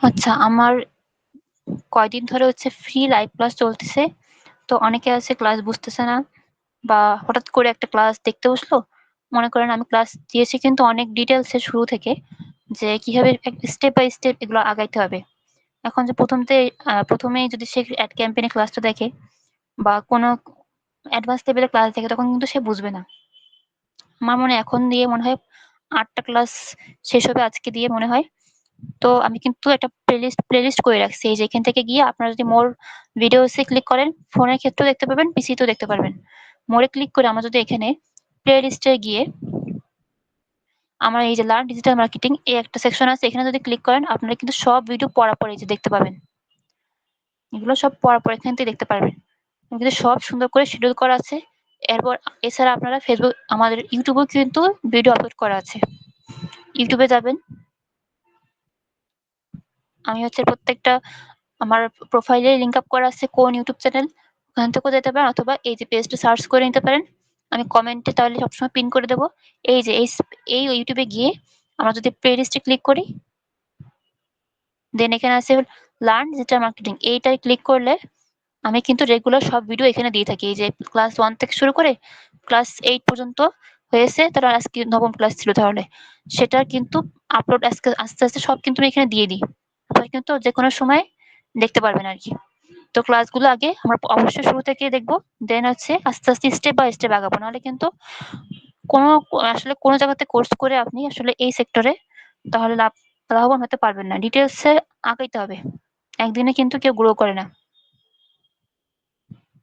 আচ্ছা, আমার কয়দিন ধরে হচ্ছে ফ্রি লাইভ ক্লাস চলতেছে। তো অনেকে আছে ক্লাস বুঝতেছে না বা হঠাৎ করে একটা ক্লাস দেখতে বসলো। মনে করেন আমি ক্লাস দিয়েছি কিন্তু অনেক ডিটেইলস এ শুরু থেকে যে কিভাবে স্টেপ বাই স্টেপ এগুলো আগাইতে হবে। এখন যে প্রথমেই যদি সে এড ক্যাম্পেইন এর ক্লাসটা দেখে বা কোনো অ্যাডভান্স লেভেলের ক্লাস দেখে তখন কিন্তু সে বুঝবে না। আমার মনে হয় এখন দিয়ে মনে হয় ৮ টা ক্লাস শেষ হবে আজকে দিয়ে মনে হয়। তো আমি কিন্তু একটা প্লেলিস্ট করে রাখছি। এই যে এখান থেকে গিয়ে আপনারা যদি মোর ভিডিওস এ ক্লিক করেন, ফোনের ক্ষেত্রেও দেখতে পাবেন, পিসিতেও দেখতে পারবেন। মোরে ক্লিক করে আমরা যদি এখানে প্লেলিস্ট এ গিয়ে আমার এই যে লার্ন ডিজিটাল মার্কেটিং এই একটা সেকশন আছে। এখানে যদি ক্লিক করেন আপনারা কিন্তু সব ভিডিও পড়ার এই যে দেখতে পাবেন। এগুলো সব পড়ার এখান থেকে দেখতে পারবেন। কিন্তু সব সুন্দর করে শিডিউল করা আছে। এরপর এছাড়া আপনারা ফেসবুক আমাদের ইউটিউবেও কিন্তু ভিডিও আপলোড করা আছে। ইউটিউবে যাবেন। আমি হচ্ছে প্রত্যেকটা আমার প্রোফাইলে লিংক আপ করা আছে কোন ইউটিউব চ্যানেল ওখান থেকেও যেতে পারেন অথবা এই যে পেজটা সার্চ করে নিতে পারেন। আমি কমেন্টে তাহলে সবসময় পিন করে দেবো। এই যে এই ইউটিউবে গিয়ে আমরা যদি প্লেলিস্টে ক্লিক করি, দেন এখানে আছে লার্ন ডিজিটাল মার্কেটিং। এইটায় ক্লিক করলে আমি কিন্তু রেগুলার সব ভিডিও এখানে দিয়ে থাকি। এই যে ক্লাস 1 থেকে শুরু করে ক্লাস 8 পর্যন্ত হয়েছে। তাহলে আজকে নবম ক্লাস ছিল তাহলে। সেটার কিন্তু আপলোড আস্তে সব কিন্তু আমি এখানে দিয়ে দিই। আপনারা কিন্তু যেকোনো সময় দেখতে পারবেন আরকি। তো ক্লাসগুলো আগে আমরা অবশ্যই শুরু থেকে দেখব। দেন হচ্ছে আস্তে স্টেপ বাই স্টেপ আগাবো। নাহলে কিন্তু কোনো আসলে কোনো জায়গাতে কোর্স করে আপনি আসলে এই সেক্টরে তাহলে লাভবান হতে পারবেন না। ডিটেইলস এ আগাইতে হবে। একদিনে কিন্তু কেউ গ্রো করে না।